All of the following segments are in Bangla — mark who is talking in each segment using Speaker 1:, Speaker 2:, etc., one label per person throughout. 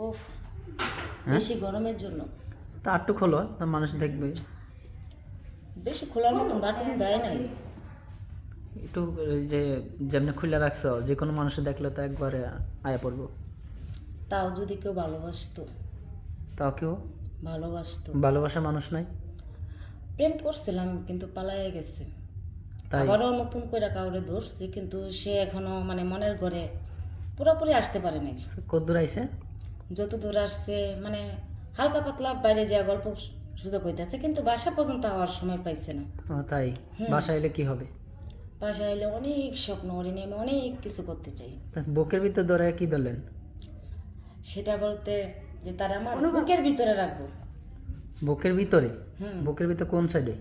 Speaker 1: ওফ, বেশি গরমের জন্য।
Speaker 2: তা একটু খোলো, তা মানুষ দেখবে।
Speaker 1: বেশি খোলার মতন বাটন দেয় নাই।
Speaker 2: একটু এই যে যেমনি খুলে রাখছো, যে কোনো মানুষ দেখলে তো একবারে আয়া পড়বো।
Speaker 1: তাও যদি কেউ ভালোবাসতো,
Speaker 2: তাও কেউ
Speaker 1: ভালোবাসতো।
Speaker 2: ভালোবাসা মানুষ নাই,
Speaker 1: প্রেম করছিলাম কিন্তু পালাইয়া গেছে।
Speaker 2: তাই
Speaker 1: আবারও নতুন করে কাউরে ধরছি, কিন্তু সে এখনো মানে মনের ঘরে পুরোপুরি আসতে পারে নাই।
Speaker 2: কদ্দূর আইছে?
Speaker 1: যত দূর আসছে মানে হালকা পাতলা বাইরে যাওয়া গল্প সুযোগ হইতেছে, কিন্তু বাসা পর্যন্ত হওয়ার সময় পাইছে না।
Speaker 2: ও তাই, বাসায় এলে কি হবে?
Speaker 1: বাসায় এলে অনেক স্বপ্ন ওরে নিয়ে আমি অনেক কিছু করতে চাই।
Speaker 2: তা বুকের ভিতর ধরে কি ধরলেন?
Speaker 1: সেটা বলতে যে তারা আমার বুকের ভিতরে রাখবো।
Speaker 2: বুকের ভিতরে?
Speaker 1: হুম।
Speaker 2: বুকের ভিতরে কোন সাইডে?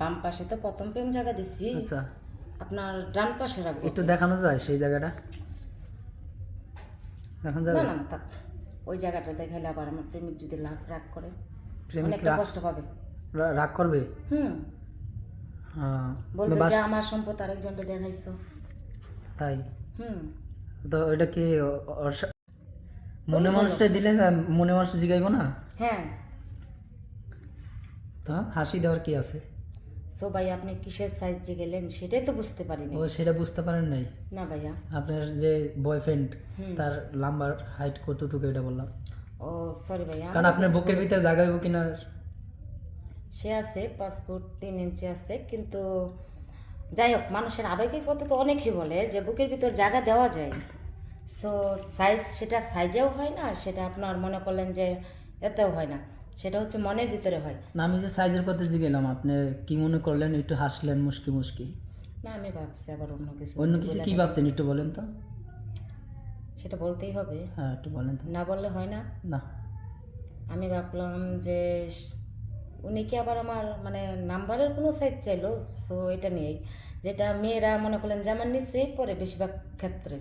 Speaker 1: বাম পাশে তো প্রথম প্রেম জায়গা দিচ্ছি,
Speaker 2: আচ্ছা,
Speaker 1: আপনার ডান পাশে রাখবো।
Speaker 2: একটু দেখানো যায় সেই জায়গাটা? দেখানো
Speaker 1: না
Speaker 2: যাবে?
Speaker 1: না না, থাক। ওই জায়গাটা দেখাইলে আবার আমার প্রেমিক যদি রাগ করে
Speaker 2: প্রেমিক
Speaker 1: অনেকটা কষ্ট পাবে।
Speaker 2: রাগ করবে?
Speaker 1: হুম,
Speaker 2: হ্যাঁ,
Speaker 1: বলবে যে আমার সম্পদ আরেকজনকে দেখাইছো।
Speaker 2: তাই
Speaker 1: হুম।
Speaker 2: তো এটা কি মনে মানুষটা দিলে মনে মানুষ জিগাইবো না?
Speaker 1: হ্যাঁ।
Speaker 2: তা হাসি দেওয়ার কি আছে?
Speaker 1: সো ভাই, আপনি কিসের সাইজে গেলেন সেটাই তো বুঝতে পারিনি।
Speaker 2: ও সেটা বুঝতে পারেন নাই?
Speaker 1: না ভাইয়া।
Speaker 2: আপনার যে বয়ফ্রেন্ড, তার লাম্বার হাইট কতটুকু এটা বললাম।
Speaker 1: ও সরি ভাইয়া।
Speaker 2: কারণ আপনার বুকের ভিতরে জাগাইবো কিনা।
Speaker 1: সে আছে 5 ফুট 3 ইঞ্চি আছে, কিন্তু যাই হোক, মানুষের আবেগের কথা তো অনেকেই বলে যে বুকের ভিতর জায়গা দেওয়া যায়। সো সাইজ, সেটা সাইজেও হয় না, সেটা আপনার মনে করলেন যে এতেও হয় না, সেটা হচ্ছে মনের ভিতরে হয়।
Speaker 2: না, আমি যে সাইজের কথা জিগেলাম, আপনি কি মনে করলেন? একটু হাসলেন মুশকি মুশকি।
Speaker 1: না, আমি ভাবছি আবার অন্য কিছু।
Speaker 2: অন্য কিছু কি ভাবছেন একটু বলেন তো?
Speaker 1: সেটা বলতেই হবে,
Speaker 2: হ্যাঁ একটু বলেন তো।
Speaker 1: না বললে হয় না।
Speaker 2: না,
Speaker 1: আমি ভাবলাম যে উনি কি আবার আমার মানে নাম্বারের কোনো সাইজ চাইলো। সো এটা নিয়েই, যেটা মেয়েরা মনে করলেন জামার নিচেই পরে বেশিরভাগ ক্ষেত্রে।